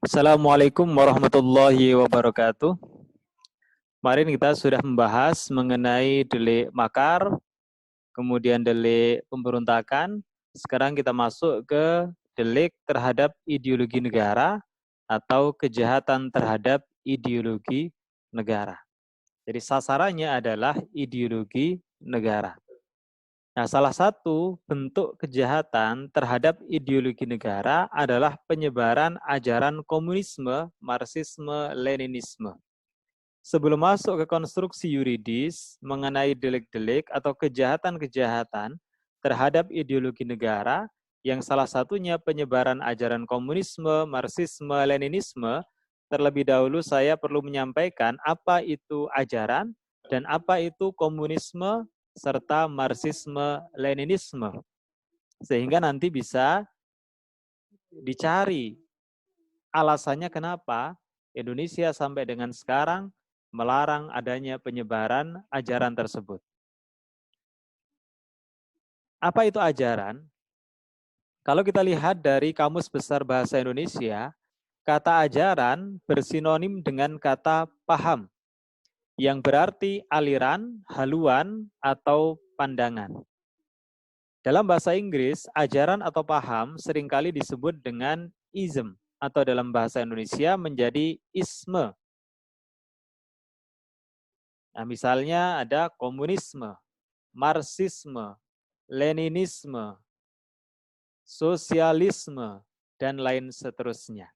Assalamualaikum warahmatullahi wabarakatuh. Kemarin kita sudah membahas mengenai delik makar, kemudian delik pemberontakan. Sekarang kita masuk ke delik terhadap ideologi negara atau kejahatan terhadap ideologi negara. Jadi sasarannya adalah ideologi negara. Nah, salah satu bentuk kejahatan terhadap ideologi negara adalah penyebaran ajaran komunisme, marxisme, leninisme. Sebelum masuk ke konstruksi yuridis mengenai delik-delik atau kejahatan-kejahatan terhadap ideologi negara, yang salah satunya penyebaran ajaran komunisme, marxisme, leninisme, terlebih dahulu saya perlu menyampaikan apa itu ajaran dan apa itu komunisme serta marxisme, leninisme. Sehingga nanti bisa dicari alasannya kenapa Indonesia sampai dengan sekarang melarang adanya penyebaran ajaran tersebut. Apa itu ajaran? Kalau kita lihat dari Kamus Besar Bahasa Indonesia, kata ajaran bersinonim dengan kata paham, yang berarti aliran, haluan, atau pandangan. Dalam bahasa Inggris, ajaran atau paham seringkali disebut dengan ism, atau dalam bahasa Indonesia menjadi isme. Nah, misalnya ada komunisme, marxisme, leninisme, sosialisme, dan lain seterusnya.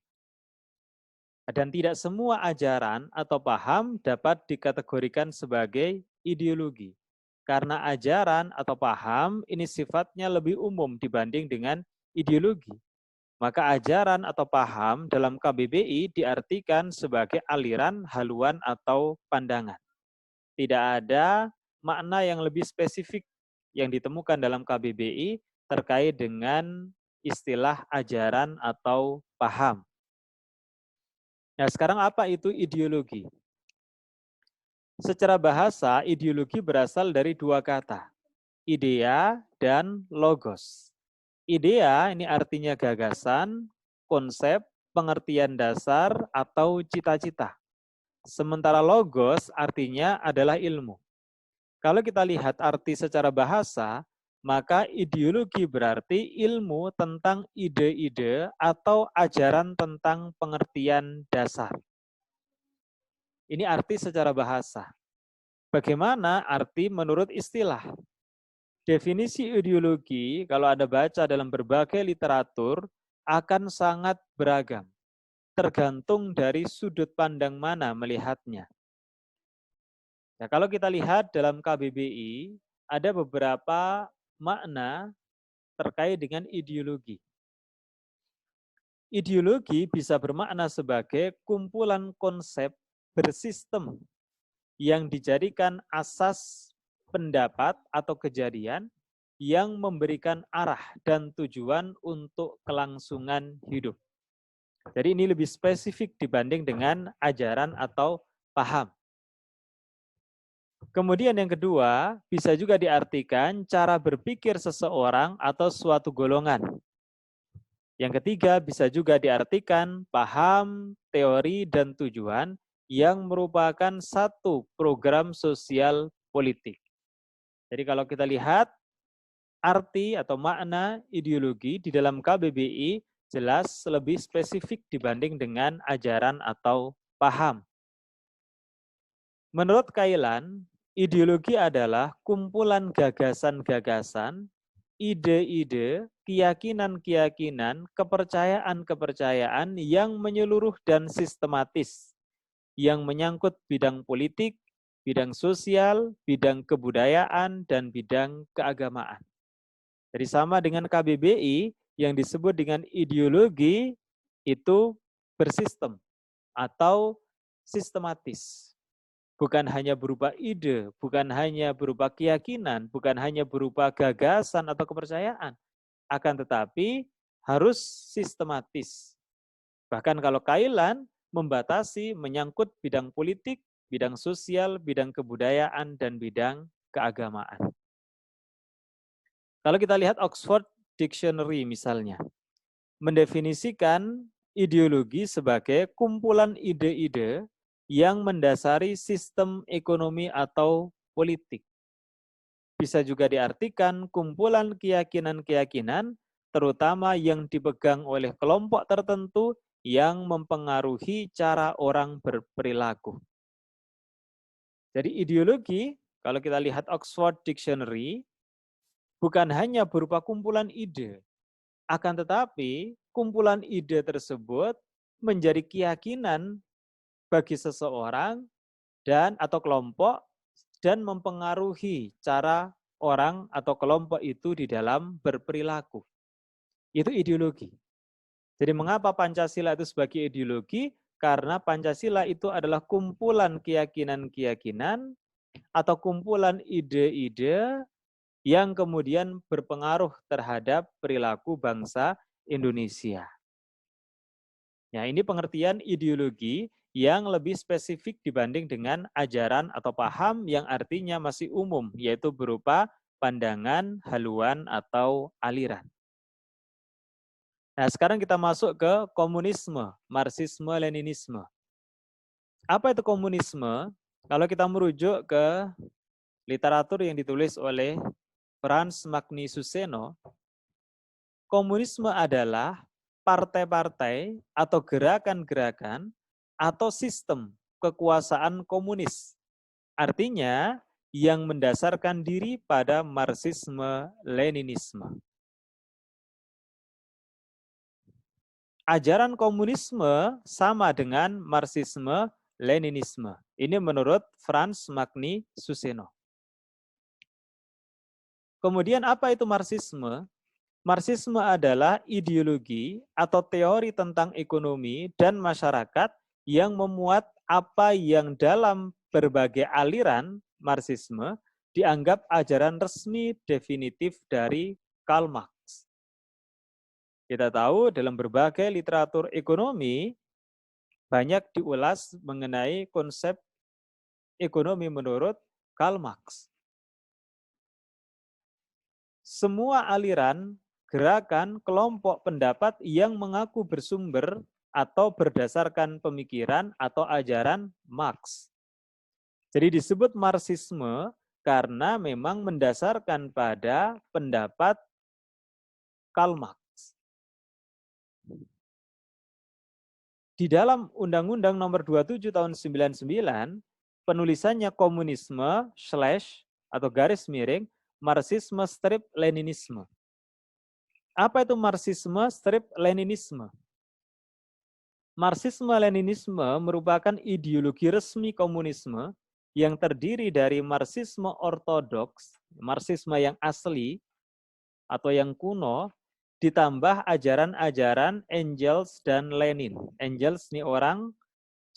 Dan tidak semua ajaran atau paham dapat dikategorikan sebagai ideologi. Karena ajaran atau paham ini sifatnya lebih umum dibanding dengan ideologi. Maka ajaran atau paham dalam KBBI diartikan sebagai aliran, haluan, atau pandangan. Tidak ada makna yang lebih spesifik yang ditemukan dalam KBBI terkait dengan istilah ajaran atau paham. Nah, sekarang apa itu ideologi? Secara bahasa, ideologi berasal dari dua kata, idea dan logos. Idea ini artinya gagasan, konsep, pengertian dasar, atau cita-cita. Sementara logos artinya adalah ilmu. Kalau kita lihat arti secara bahasa, maka ideologi berarti ilmu tentang ide-ide atau ajaran tentang pengertian dasar. Ini arti secara bahasa. Bagaimana arti menurut istilah? Definisi ideologi, kalau Anda baca dalam berbagai literatur, akan sangat beragam. Tergantung dari sudut pandang mana melihatnya. Nah, kalau kita lihat dalam KBBI, ada beberapa makna terkait dengan ideologi. Ideologi bisa bermakna sebagai kumpulan konsep bersistem yang dijadikan asas pendapat atau kejadian yang memberikan arah dan tujuan untuk kelangsungan hidup. Jadi ini lebih spesifik dibanding dengan ajaran atau paham. Kemudian yang kedua, bisa juga diartikan cara berpikir seseorang atau suatu golongan. Yang ketiga, bisa juga diartikan paham, teori, dan tujuan yang merupakan satu program sosial politik. Jadi kalau kita lihat arti atau makna ideologi di dalam KBBI jelas lebih spesifik dibanding dengan ajaran atau paham. Menurut Kailan, ideologi adalah kumpulan gagasan-gagasan, ide-ide, keyakinan-keyakinan, kepercayaan-kepercayaan yang menyeluruh dan sistematis, yang menyangkut bidang politik, bidang sosial, bidang kebudayaan, dan bidang keagamaan. Jadi sama dengan KBBI yang disebut dengan ideologi itu bersistem atau sistematis. Bukan hanya berupa ide, bukan hanya berupa keyakinan, bukan hanya berupa gagasan atau kepercayaan, akan tetapi harus sistematis. Bahkan kalau Kailan membatasi menyangkut bidang politik, bidang sosial, bidang kebudayaan, dan bidang keagamaan. Kalau kita lihat Oxford Dictionary misalnya, mendefinisikan ideologi sebagai kumpulan ide-ide yang mendasari sistem ekonomi atau politik. Bisa juga diartikan kumpulan keyakinan-keyakinan, terutama yang dipegang oleh kelompok tertentu yang mempengaruhi cara orang berperilaku. Jadi ideologi, kalau kita lihat Oxford Dictionary, bukan hanya berupa kumpulan ide, akan tetapi kumpulan ide tersebut menjadi keyakinan bagi seseorang dan atau kelompok dan mempengaruhi cara orang atau kelompok itu di dalam berperilaku. Itu ideologi. Jadi mengapa Pancasila itu sebagai ideologi? Karena Pancasila itu adalah kumpulan keyakinan-keyakinan atau kumpulan ide-ide yang kemudian berpengaruh terhadap perilaku bangsa Indonesia. Ya, ini pengertian ideologi yang lebih spesifik dibanding dengan ajaran atau paham yang artinya masih umum, yaitu berupa pandangan, haluan, atau aliran. Nah, sekarang kita masuk ke komunisme, Marxisme, Leninisme. Apa itu komunisme? Kalau kita merujuk ke literatur yang ditulis oleh Franz Magni Suseno, komunisme adalah partai-partai atau gerakan-gerakan atau sistem kekuasaan komunis. Artinya yang mendasarkan diri pada Marxisme-Leninisme. Ajaran komunisme sama dengan Marxisme-Leninisme. Ini menurut Franz Magni Suseno. Kemudian apa itu Marxisme? Marxisme adalah ideologi atau teori tentang ekonomi dan masyarakat yang memuat apa yang dalam berbagai aliran Marxisme dianggap ajaran resmi definitif dari Karl Marx. Kita tahu dalam berbagai literatur ekonomi banyak diulas mengenai konsep ekonomi menurut Karl Marx. Semua aliran, gerakan, kelompok pendapat yang mengaku bersumber atau berdasarkan pemikiran atau ajaran Marx. Jadi disebut Marxisme karena memang mendasarkan pada pendapat Karl Marx. Di dalam Undang-Undang Nomor 27 Tahun 99, penulisannya komunisme / atau garis miring Marxisme strip Leninisme. Apa itu Marxisme strip Leninisme? Marxisme-Leninisme merupakan ideologi resmi komunisme yang terdiri dari Marxisme ortodoks, Marxisme yang asli atau yang kuno, ditambah ajaran-ajaran Engels dan Lenin. Engels ini orang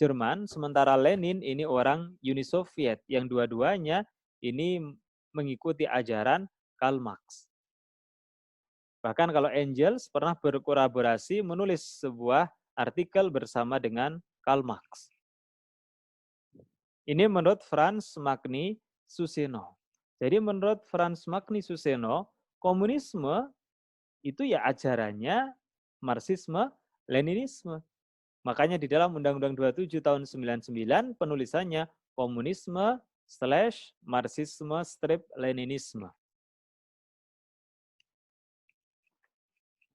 Jerman, sementara Lenin ini orang Uni Soviet, yang dua-duanya ini mengikuti ajaran Karl Marx. Bahkan kalau Engels pernah berkolaborasi menulis sebuah artikel bersama dengan Karl Marx. Ini menurut Franz Magni Suseno. Jadi menurut Franz Magni Suseno, komunisme itu ya ajarannya Marxisme-Leninisme. Makanya di dalam Undang-Undang 27 tahun 99 penulisannya komunisme / Marxisme strip Leninisme.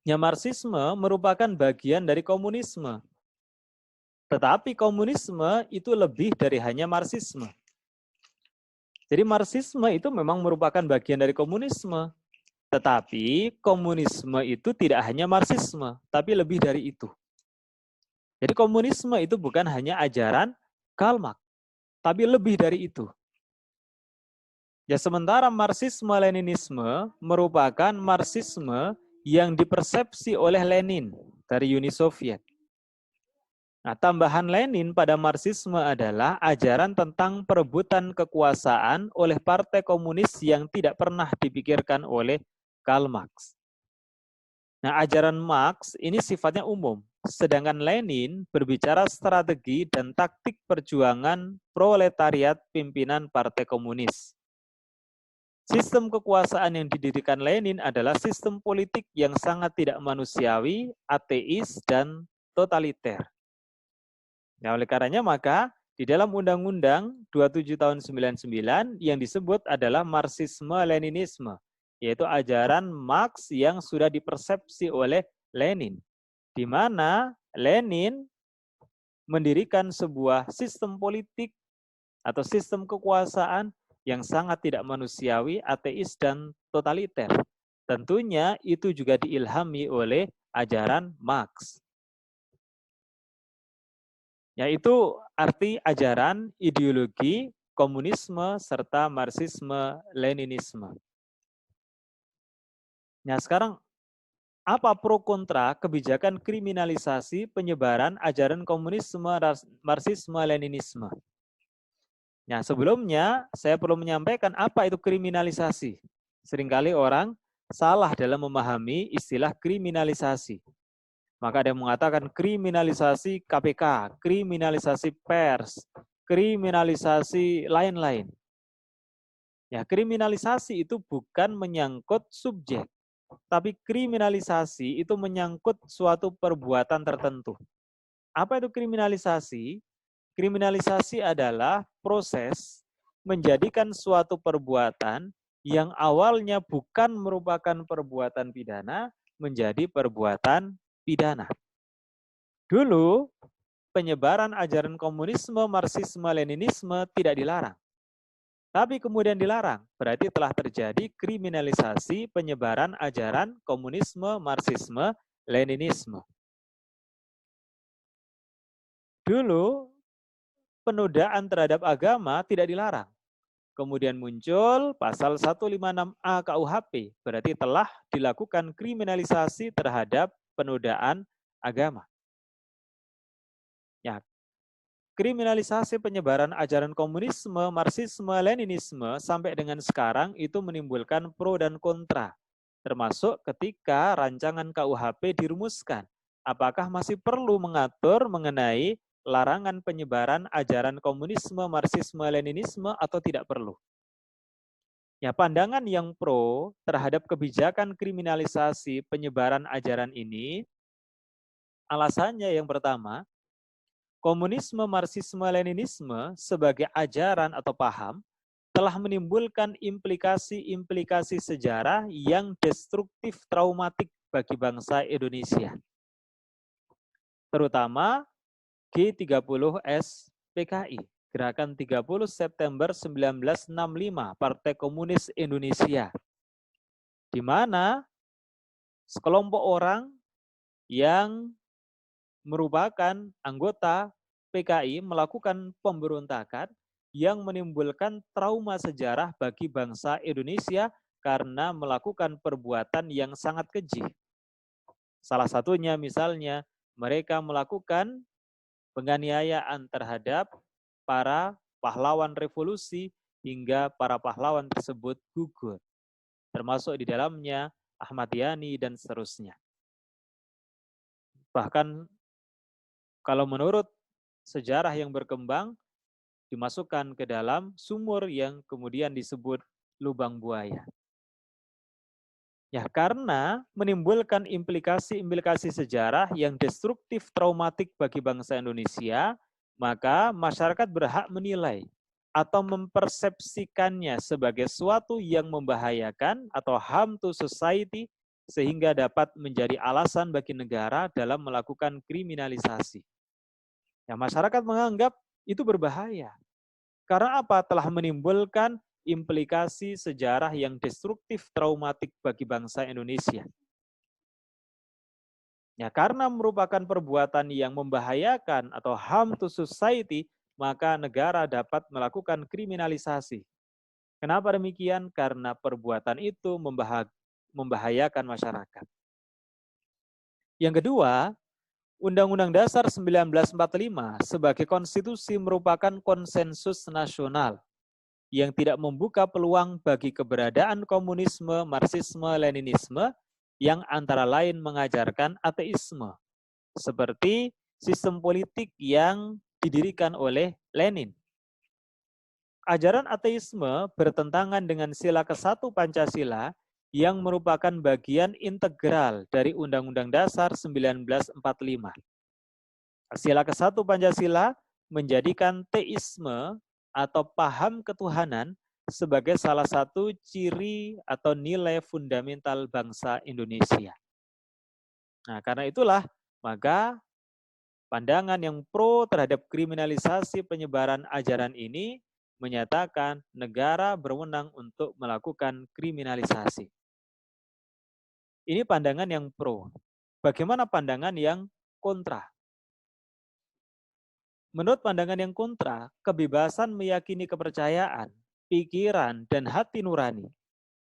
Ya, Marxisme merupakan bagian dari komunisme. Tetapi komunisme itu lebih dari hanya Marxisme. Jadi Marxisme itu memang merupakan bagian dari komunisme. Tetapi komunisme itu tidak hanya Marxisme, tapi lebih dari itu. Jadi komunisme itu bukan hanya ajaran Karl Marx, tapi lebih dari itu. Ya, sementara Marxisme-Leninisme merupakan Marxisme yang dipersepsi oleh Lenin dari Uni Soviet. Nah, tambahan Lenin pada Marxisme adalah ajaran tentang perebutan kekuasaan oleh partai komunis yang tidak pernah dipikirkan oleh Karl Marx. Nah, ajaran Marx ini sifatnya umum, sedangkan Lenin berbicara strategi dan taktik perjuangan proletariat pimpinan partai komunis. Sistem kekuasaan yang didirikan Lenin adalah sistem politik yang sangat tidak manusiawi, ateis, dan totaliter. Nah, oleh karenanya maka di dalam Undang-Undang 27 tahun 99 yang disebut adalah Marxisme-Leninisme, yaitu ajaran Marx yang sudah dipersepsi oleh Lenin, di mana Lenin mendirikan sebuah sistem politik atau sistem kekuasaan yang sangat tidak manusiawi, ateis, dan totaliter. Tentunya itu juga diilhami oleh ajaran Marx. Yaitu arti ajaran, ideologi, komunisme, serta Marxisme-Leninisme. Nah sekarang apa pro kontra kebijakan kriminalisasi penyebaran ajaran komunisme, Marxisme, Leninisme? Nah, sebelumnya saya perlu menyampaikan apa itu kriminalisasi. Seringkali orang salah dalam memahami istilah kriminalisasi. Maka ada yang mengatakan kriminalisasi KPK, kriminalisasi pers, kriminalisasi lain-lain. Ya, kriminalisasi itu bukan menyangkut subjek, tapi kriminalisasi itu menyangkut suatu perbuatan tertentu. Apa itu kriminalisasi? Kriminalisasi adalah proses menjadikan suatu perbuatan yang awalnya bukan merupakan perbuatan pidana menjadi perbuatan pidana. Dulu, penyebaran ajaran komunisme, Marxisme, Leninisme tidak dilarang. Tapi kemudian dilarang, berarti telah terjadi kriminalisasi penyebaran ajaran komunisme, Marxisme, Leninisme. Dulu, penodaan terhadap agama tidak dilarang. Kemudian muncul pasal 156A KUHP, berarti telah dilakukan kriminalisasi terhadap penodaan agama. Ya, kriminalisasi penyebaran ajaran komunisme, Marxisme, Leninisme sampai dengan sekarang itu menimbulkan pro dan kontra. Termasuk ketika rancangan KUHP dirumuskan. Apakah masih perlu mengatur mengenai larangan penyebaran ajaran komunisme, Marxisme, Leninisme atau tidak perlu? Ya, pandangan yang pro terhadap kebijakan kriminalisasi penyebaran ajaran ini, alasannya yang pertama, komunisme, Marxisme, Leninisme sebagai ajaran atau paham telah menimbulkan implikasi-implikasi sejarah yang destruktif traumatik bagi bangsa Indonesia. Terutama G30S PKI, Gerakan 30 September 1965, Partai Komunis Indonesia, di mana sekelompok orang yang merupakan anggota PKI melakukan pemberontakan yang menimbulkan trauma sejarah bagi bangsa Indonesia karena melakukan perbuatan yang sangat keji. Salah satunya misalnya mereka melakukan penganiayaan terhadap para pahlawan revolusi hingga para pahlawan tersebut gugur. Termasuk di dalamnya Ahmad Yani dan seterusnya. Bahkan kalau menurut sejarah yang berkembang, dimasukkan ke dalam sumur yang kemudian disebut lubang buaya. Ya, karena menimbulkan implikasi-implikasi sejarah yang destruktif traumatik bagi bangsa Indonesia, maka masyarakat berhak menilai atau mempersepsikannya sebagai suatu yang membahayakan atau harm to society sehingga dapat menjadi alasan bagi negara dalam melakukan kriminalisasi. Ya, masyarakat menganggap itu berbahaya. Karena apa? Telah menimbulkan implikasi sejarah yang destruktif traumatik bagi bangsa Indonesia. Ya, karena merupakan perbuatan yang membahayakan atau harm to society, maka negara dapat melakukan kriminalisasi. Kenapa demikian? Karena perbuatan itu membahayakan masyarakat. Yang kedua, Undang-Undang Dasar 1945 sebagai konstitusi merupakan konsensus nasional yang tidak membuka peluang bagi keberadaan komunisme, Marxisme, Leninisme yang antara lain mengajarkan ateisme, seperti sistem politik yang didirikan oleh Lenin. Ajaran ateisme bertentangan dengan sila ke-1 Pancasila yang merupakan bagian integral dari Undang-Undang Dasar 1945. Sila ke-1 Pancasila menjadikan teisme atau paham ketuhanan sebagai salah satu ciri atau nilai fundamental bangsa Indonesia. Nah, karena itulah maka pandangan yang pro terhadap kriminalisasi penyebaran ajaran ini menyatakan negara berwenang untuk melakukan kriminalisasi. Ini pandangan yang pro. Bagaimana pandangan yang kontra? Menurut pandangan yang kontra, kebebasan meyakini kepercayaan, pikiran, dan hati nurani.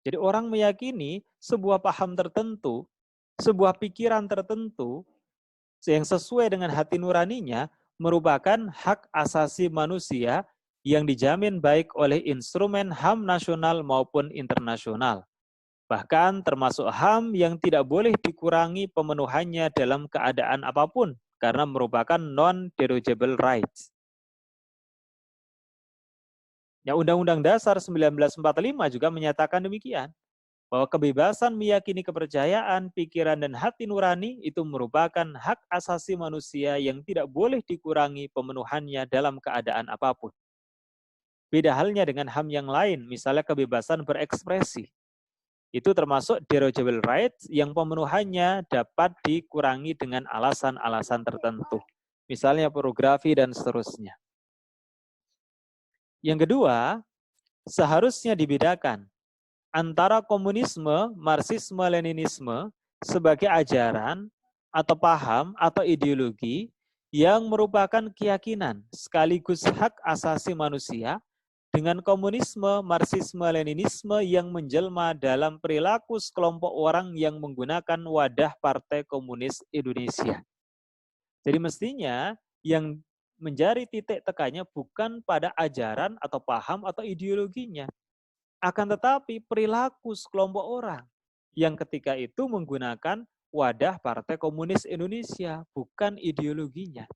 Jadi orang meyakini sebuah paham tertentu, sebuah pikiran tertentu yang sesuai dengan hati nuraninya merupakan hak asasi manusia yang dijamin baik oleh instrumen HAM nasional maupun internasional. Bahkan termasuk HAM yang tidak boleh dikurangi pemenuhannya dalam keadaan apapun karena merupakan non-derogative rights. Ya, Undang-Undang Dasar 1945 juga menyatakan demikian, bahwa kebebasan meyakini kepercayaan, pikiran, dan hati nurani itu merupakan hak asasi manusia yang tidak boleh dikurangi pemenuhannya dalam keadaan apapun. Beda halnya dengan HAM yang lain, misalnya kebebasan berekspresi. Itu termasuk derogable rights yang pemenuhannya dapat dikurangi dengan alasan-alasan tertentu. Misalnya pornografi dan seterusnya. Yang kedua, seharusnya dibedakan antara komunisme, marxisme, leninisme sebagai ajaran atau paham atau ideologi yang merupakan keyakinan sekaligus hak asasi manusia dengan komunisme, marxisme, leninisme yang menjelma dalam perilaku sekelompok orang yang menggunakan wadah Partai Komunis Indonesia. Jadi mestinya yang menjadi titik tekannya bukan pada ajaran atau paham atau ideologinya, akan tetapi perilaku sekelompok orang yang ketika itu menggunakan wadah Partai Komunis Indonesia, bukan ideologinya.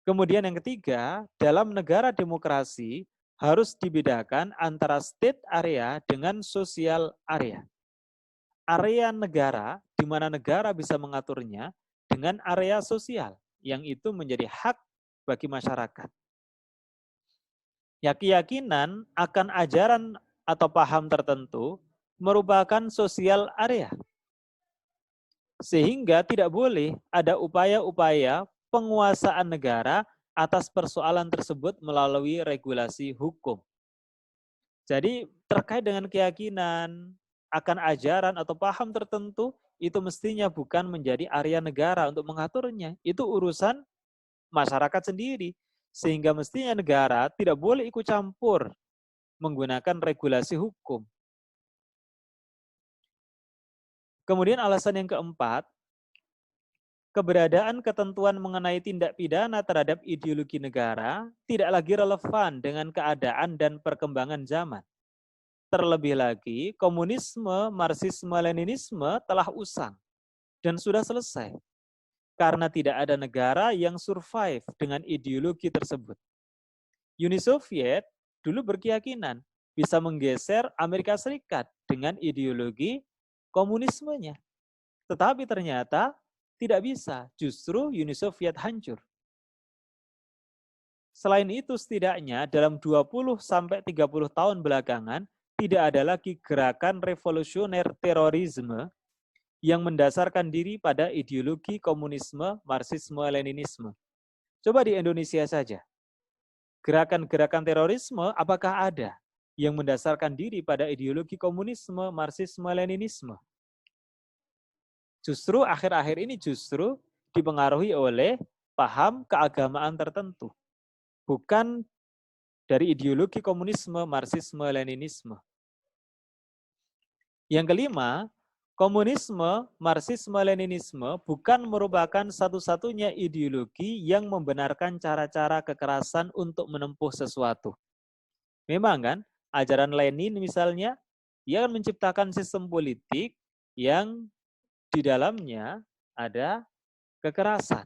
Kemudian yang ketiga, dalam negara demokrasi harus dibedakan antara state area dengan social area. Area negara, di mana negara bisa mengaturnya, dengan area sosial, yang itu menjadi hak bagi masyarakat. Ya, keyakinan akan ajaran atau paham tertentu merupakan sosial area. Sehingga tidak boleh ada upaya-upaya penguasaan negara atas persoalan tersebut melalui regulasi hukum. Jadi terkait dengan keyakinan akan ajaran atau paham tertentu, itu mestinya bukan menjadi area negara untuk mengaturnya. Itu urusan masyarakat sendiri. Sehingga mestinya negara tidak boleh ikut campur menggunakan regulasi hukum. Kemudian alasan yang keempat, keberadaan ketentuan mengenai tindak pidana terhadap ideologi negara tidak lagi relevan dengan keadaan dan perkembangan zaman. Terlebih lagi, komunisme, marxisme, leninisme telah usang dan sudah selesai. Karena tidak ada negara yang survive dengan ideologi tersebut. Uni Soviet dulu berkeyakinan bisa menggeser Amerika Serikat dengan ideologi komunismenya. Tetapi ternyata tidak bisa, justru Uni Soviet hancur. Selain itu setidaknya dalam 20-30 tahun belakangan tidak ada lagi gerakan revolusioner terorisme yang mendasarkan diri pada ideologi komunisme, marxisme, leninisme. Coba di Indonesia saja. Gerakan-gerakan terorisme apakah ada yang mendasarkan diri pada ideologi komunisme, marxisme, leninisme? Justru akhir-akhir ini justru dipengaruhi oleh paham keagamaan tertentu. Bukan dari ideologi komunisme, marxisme, leninisme. Yang kelima, komunisme, marxisme, leninisme bukan merupakan satu-satunya ideologi yang membenarkan cara-cara kekerasan untuk menempuh sesuatu. Memang kan, ajaran Lenin misalnya, ia menciptakan sistem politik yang di dalamnya ada kekerasan.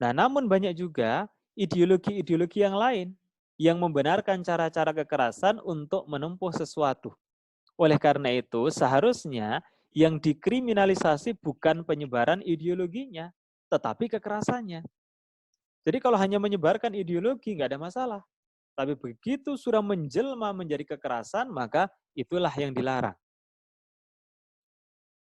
Nah, namun banyak juga ideologi-ideologi yang lain yang membenarkan cara-cara kekerasan untuk menempuh sesuatu. Oleh karena itu, seharusnya Yang dikriminalisasi bukan penyebaran ideologinya, tetapi kekerasannya. Jadi kalau hanya menyebarkan ideologi nggak ada masalah. Tapi begitu sudah menjelma menjadi kekerasan, maka itulah yang dilarang.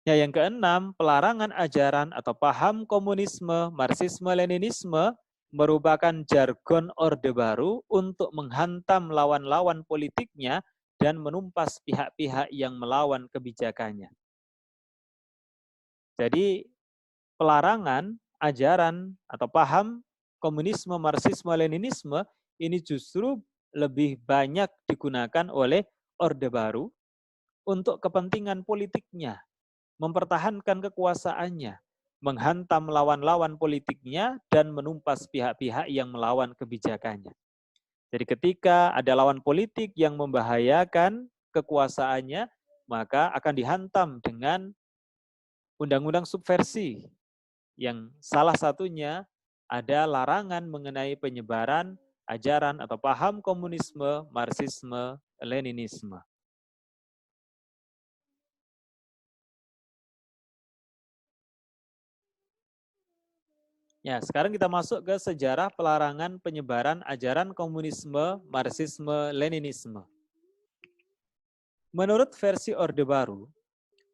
Ya, yang keenam, pelarangan ajaran atau paham komunisme, marxisme, leninisme merupakan jargon Orde Baru untuk menghantam lawan-lawan politiknya dan menumpas pihak-pihak yang melawan kebijakannya. Jadi pelarangan ajaran atau paham komunisme, marxisme, leninisme ini justru lebih banyak digunakan oleh Orde Baru untuk kepentingan politiknya, mempertahankan kekuasaannya, menghantam lawan-lawan politiknya, dan menumpas pihak-pihak yang melawan kebijakannya. Jadi ketika ada lawan politik yang membahayakan kekuasaannya, maka akan dihantam dengan undang-undang subversi, yang salah satunya ada larangan mengenai penyebaran ajaran atau paham komunisme, marxisme, leninisme. Ya, sekarang kita masuk ke sejarah pelarangan penyebaran ajaran komunisme, marxisme, leninisme. Menurut versi Orde Baru,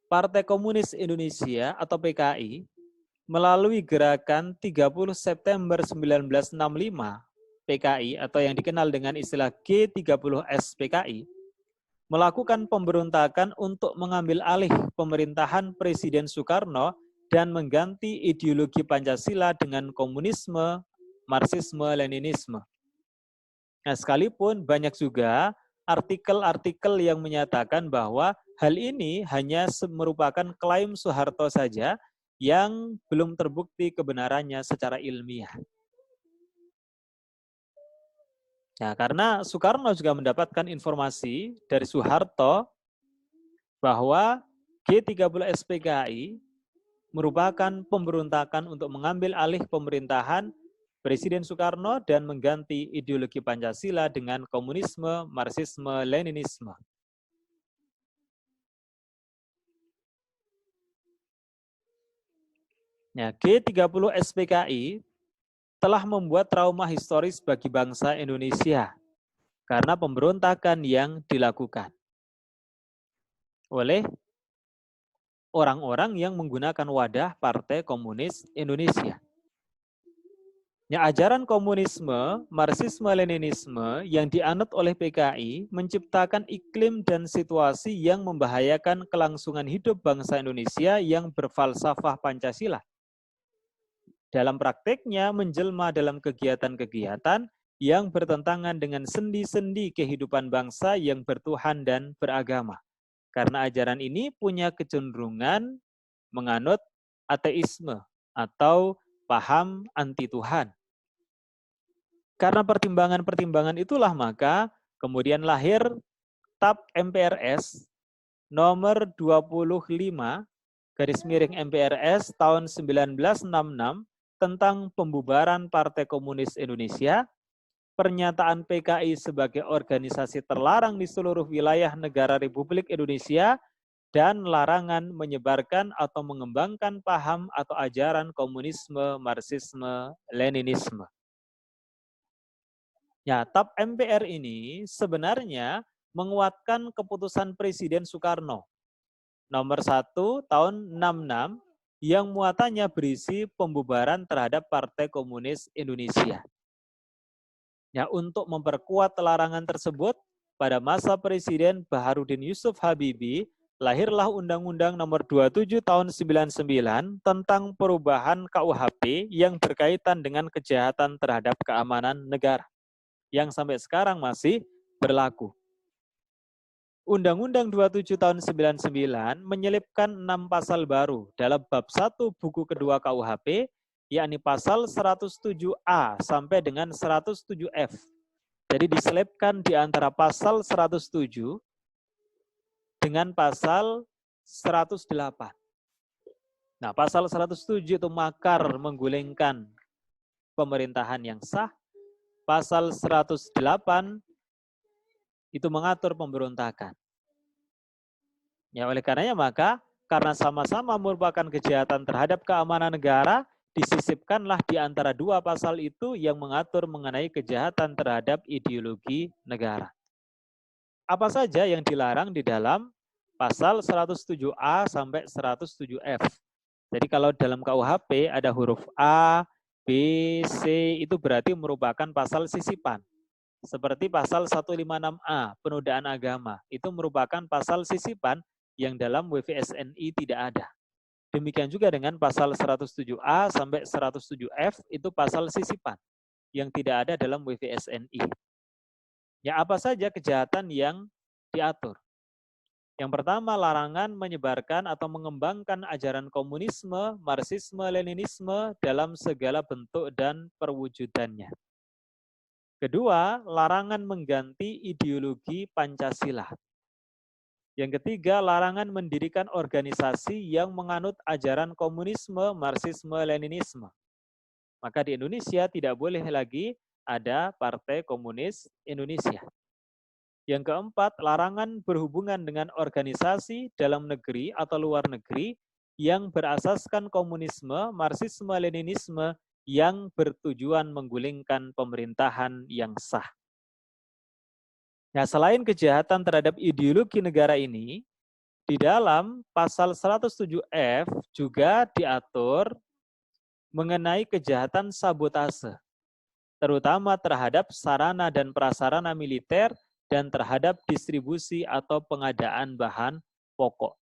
Partai Komunis Indonesia atau PKI melalui gerakan 30 September 1965 PKI atau yang dikenal dengan istilah G30S PKI melakukan pemberontakan untuk mengambil alih pemerintahan Presiden Soekarno dan mengganti ideologi Pancasila dengan komunisme, marxisme, leninisme. Nah, sekalipun banyak juga artikel-artikel yang menyatakan bahwa hal ini hanya merupakan klaim Soeharto saja yang belum terbukti kebenarannya secara ilmiah. Nah, karena Soekarno juga mendapatkan informasi dari Soeharto bahwa G30 SPKI merupakan pemberontakan untuk mengambil alih pemerintahan Presiden Soekarno dan mengganti ideologi Pancasila dengan komunisme, marxisme, leninisme. Nah, G30 SPKI telah membuat trauma historis bagi bangsa Indonesia karena pemberontakan yang dilakukan oleh orang-orang yang menggunakan wadah Partai Komunis Indonesia. Ya, ajaran komunisme, marxisme, leninisme yang dianut oleh PKI menciptakan iklim dan situasi yang membahayakan kelangsungan hidup bangsa Indonesia yang berfalsafah Pancasila. Dalam prakteknya menjelma dalam kegiatan-kegiatan yang bertentangan dengan sendi-sendi kehidupan bangsa yang bertuhan dan beragama. Karena ajaran ini punya kecenderungan menganut ateisme atau paham anti Tuhan. Karena pertimbangan-pertimbangan itulah maka kemudian lahir TAP MPRS nomor 25 garis miring MPRS tahun 1966 tentang pembubaran Partai Komunis Indonesia, pernyataan PKI sebagai organisasi terlarang di seluruh wilayah negara Republik Indonesia, dan larangan menyebarkan atau mengembangkan paham atau ajaran komunisme, marxisme, leninisme. Ya, TAP MPR ini sebenarnya menguatkan keputusan Presiden Soekarno nomor 1 tahun 66 yang muatannya berisi pembubaran terhadap Partai Komunis Indonesia. Ya, untuk memperkuat larangan tersebut, pada masa Presiden Baharudin Yusuf Habibie, lahirlah Undang-Undang nomor 27 tahun 99 tentang perubahan KUHP yang berkaitan dengan kejahatan terhadap keamanan negara, yang sampai sekarang masih berlaku. Undang-Undang 27 tahun 99 menyelipkan 6 pasal baru dalam bab 1 buku kedua KUHP, yakni pasal 107A sampai dengan 107F. Jadi diselipkan di antara pasal 107 dengan pasal 108. Nah, pasal 107 itu makar menggulingkan pemerintahan yang sah. Pasal 108 itu mengatur pemberontakan. Ya, oleh karenanya maka karena sama-sama merupakan kejahatan terhadap keamanan negara, disisipkanlah di antara dua pasal itu yang mengatur mengenai kejahatan terhadap ideologi negara. Apa saja yang dilarang di dalam pasal 107A sampai 107F? Jadi kalau dalam KUHP ada huruf A, B, C, itu berarti merupakan pasal sisipan. Seperti pasal 156A, penodaan agama, itu merupakan pasal sisipan yang dalam WVSNI tidak ada. Demikian juga dengan pasal 107A sampai 107F, itu pasal sisipan yang tidak ada dalam WVSNI. Ya, apa saja kejahatan yang diatur? Yang pertama, larangan menyebarkan atau mengembangkan ajaran komunisme, marxisme, leninisme dalam segala bentuk dan perwujudannya. Kedua, larangan mengganti ideologi Pancasila. Yang ketiga, larangan mendirikan organisasi yang menganut ajaran komunisme, marxisme, leninisme. Maka di Indonesia tidak boleh lagi ada Partai Komunis Indonesia. Yang keempat, larangan berhubungan dengan organisasi dalam negeri atau luar negeri yang berasaskan komunisme, marxisme, leninisme yang bertujuan menggulingkan pemerintahan yang sah. Nah, selain kejahatan terhadap ideologi negara ini, di dalam pasal 107F juga diatur mengenai kejahatan sabotase, terutama terhadap sarana dan prasarana militer dan terhadap distribusi atau pengadaan bahan pokok.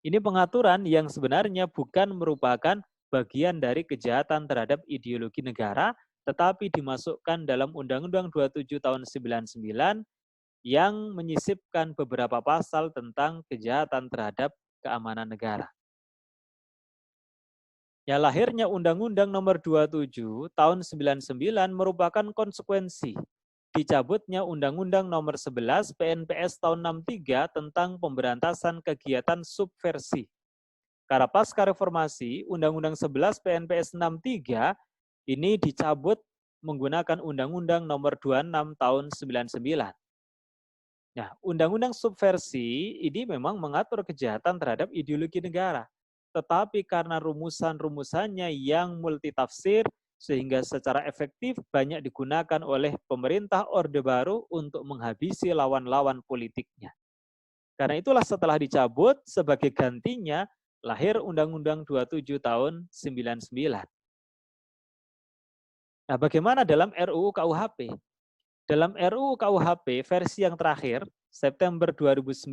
Ini pengaturan yang sebenarnya bukan merupakan bagian dari kejahatan terhadap ideologi negara, tetapi dimasukkan dalam Undang-Undang 27 tahun 99 yang menyisipkan beberapa pasal tentang kejahatan terhadap keamanan negara. Ya, lahirnya Undang-Undang Nomor 27 tahun 99 merupakan konsekuensi dicabutnya Undang-Undang Nomor 11 PNPS tahun 63 tentang pemberantasan kegiatan subversi. Karena pasca reformasi, Undang-Undang 11 PNPS 63 ini dicabut menggunakan Undang-Undang Nomor 26 tahun 99. Nah, undang-undang subversi ini memang mengatur kejahatan terhadap ideologi negara. Tetapi karena rumusan-rumusannya yang multitafsir, sehingga secara efektif banyak digunakan oleh pemerintah Orde Baru untuk menghabisi lawan-lawan politiknya. Karena itulah setelah dicabut, sebagai gantinya lahir Undang-Undang 27 tahun 99. Nah, bagaimana dalam RUU KUHP? Dalam RUU KUHP versi yang terakhir, September 2019,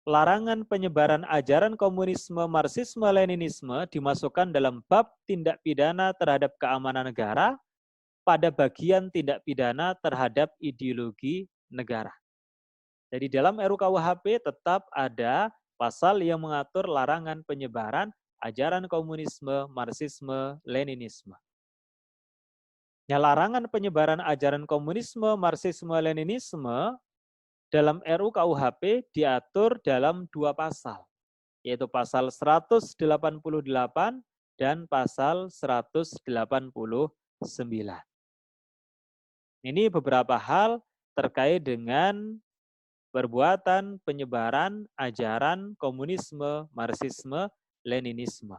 larangan penyebaran ajaran komunisme, marxisme, leninisme dimasukkan dalam bab tindak pidana terhadap keamanan negara pada bagian tindak pidana terhadap ideologi negara. Jadi dalam RUU KUHP tetap ada pasal yang mengatur larangan penyebaran ajaran komunisme, marxisme, leninisme. Ya, larangan penyebaran ajaran komunisme, marxisme, leninisme dalam RUU KUHP diatur dalam dua pasal, yaitu pasal 188 dan pasal 189. Ini beberapa hal terkait dengan perbuatan penyebaran ajaran komunisme, marxisme, leninisme.